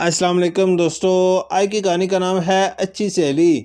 السلام علیکم دوستو، آج کی کہانی کا نام ہے اچھی سہیلی۔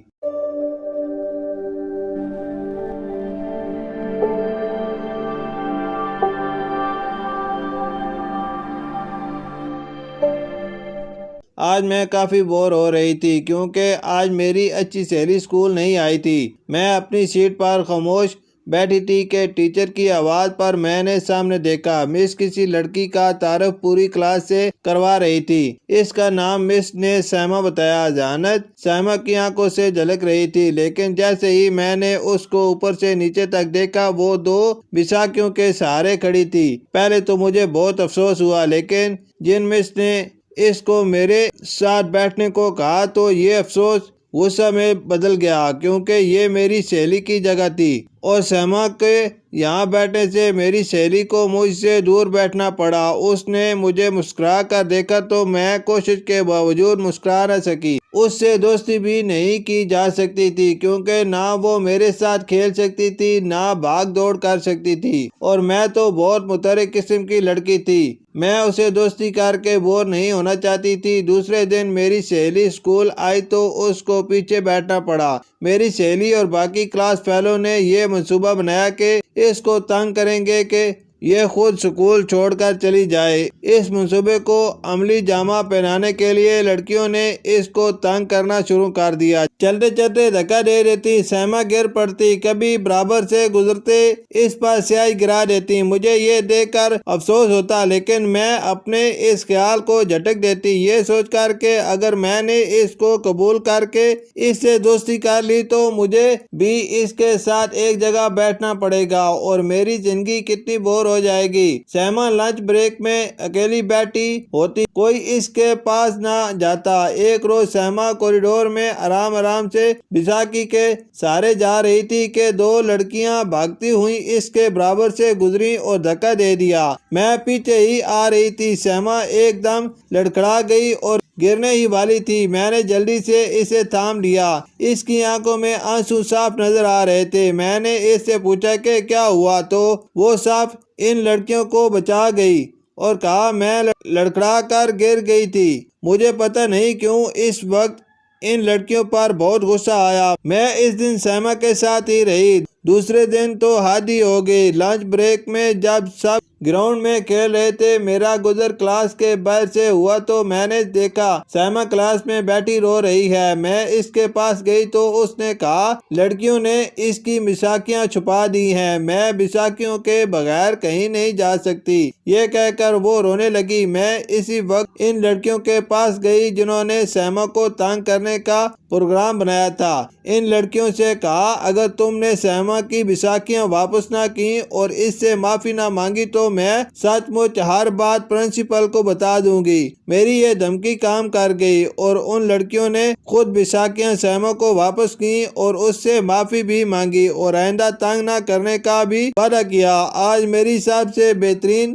آج میں کافی بور ہو رہی تھی کیونکہ آج میری اچھی سہیلی اسکول نہیں آئی تھی۔ میں اپنی سیٹ پر خاموش بیٹھی تھی کہ ٹیچر کی آواز پر میں نے سامنے دیکھا۔ مس کسی لڑکی کا تعارف پوری کلاس سے کروا رہی تھی۔ اس کا نام مس نے سائمہ بتایا۔ ذہانت سائمہ کی آنکھوں سے جھلک رہی تھی، لیکن جیسے ہی میں نے اس کو اوپر سے نیچے تک دیکھا وہ دو بیساکھیوں کے سہارے کھڑی تھی۔ پہلے تو مجھے بہت افسوس ہوا، لیکن جن مس نے اس کو میرے ساتھ بیٹھنے کو کہا تو یہ افسوس غصہ میں بدل گیا، کیونکہ یہ میری سہیلی کی جگہ تھی اور سائمہ کے یہاں بیٹھنے سے میری سہیلی کو مجھ سے دور بیٹھنا پڑا۔ اس نے مجھے مسکرا کر دیکھا تو میں کوشش کے باوجود مسکرا نہ سکی۔ اس سے دوستی بھی نہیں کی جا سکتی تھی کیونکہ نہ وہ میرے ساتھ کھیل سکتی تھی نہ بھاگ دوڑ کر سکتی تھی، اور میں تو بہت متحرک قسم کی لڑکی تھی۔ میں اسے دوستی کر کے بور نہیں ہونا چاہتی تھی۔ دوسرے دن میری سہیلی اسکول آئی تو اس کو پیچھے بیٹھنا پڑا۔ میری سہیلی اور باقی کلاس فیلو نے یہ منصوبہ بنایا کہ اس کو تنگ کریں گے کہ یہ خود اسکول چھوڑ کر چلی جائے۔ اس منصوبے کو عملی جامہ پہنانے کے لیے لڑکیوں نے اس کو تنگ کرنا شروع کر دیا۔ چلتے چلتے دھکا دے دیتی، سائمہ گر پڑتی، کبھی برابر سے گزرتے اس پر سیاہی گرا دیتی۔ مجھے یہ دیکھ کر افسوس ہوتا، لیکن میں اپنے اس خیال کو جھٹک دیتی، یہ سوچ کر کہ اگر میں نے اس کو قبول کر کے اس سے دوستی کر لی تو مجھے بھی اس کے ساتھ ایک جگہ بیٹھنا پڑے گا اور میری زندگی کتنی بور ہو جائے گی۔ سائمہ لنچ بریک میں اکیلی بیٹھی ہوتی، کوئی اس کے پاس نہ جاتا۔ ایک روز سائمہ کوریڈور میں آرام آرام سے بیساکھی کے سہارے جا رہی تھی کہ دو لڑکیاں بھاگتی ہوئی اس کے برابر سے گزری اور دھکا دے دیا۔ میں پیچھے ہی آ رہی تھی، سائمہ ایک دم لڑکھڑا گئی اور گرنے ہی والی تھی۔ میں نے جلدی سے اسے تھام لیا، اس کی آنکھوں میں آنسو صاف نظر آ رہے تھے۔ میں نے اس سے پوچھا کہ کیا ہوا تو وہ صاف ان لڑکیوں کو بچا گئی اور کہا میں لڑکھڑا کر گر گئی تھی۔ مجھے پتہ نہیں کیوں اس وقت ان لڑکیوں پر بہت غصہ آیا۔ میں اس دن سائمہ کے ساتھ ہی رہی۔ دوسرے دن تو حد ہی ہو گئی۔ لنچ بریک میں جب سب گراؤنڈ میں کھیل رہے تھے، میرا گزر کلاس کے باہر سے ہوا تو میں نے دیکھا سائمہ کلاس میں بیٹھی رو رہی ہے۔ میں اس کے پاس گئی تو اس نے کہا لڑکیوں نے اس کی بیساکھیاں چھپا دی ہیں، میں بیساکھیوں کے بغیر کہیں نہیں جا سکتی۔ یہ کہہ کر وہ رونے لگی۔ میں اسی وقت ان لڑکیوں کے پاس گئی جنہوں نے سائمہ کو تنگ کرنے کا پروگرام بنایا تھا۔ ان لڑکیوں سے کہا اگر تم نے سائمہ کی بیساکھیاں واپس نہ کی اور اس سے معافی نہ مانگی تو میں سچ مچ ہر بات پرنسپل کو بتا دوں گی۔ میری یہ دھمکی کام کر گئی اور ان لڑکیوں نے خود بیساکھیاں سائمہ کو واپس کی اور اس سے معافی بھی مانگی اور آئندہ تنگ نہ کرنے کا بھی وعدہ کیا۔ آج میری سب سے بہترین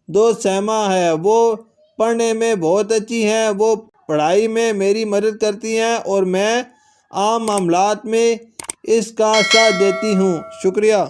دوست سائمہ ہے۔ وہ پڑھنے میں بہت اچھی ہے، وہ پڑھائی میں میری مدد کرتی ہیں اور میں عام معاملات میں اس کا ساتھ دیتی ہوں۔ شکریہ۔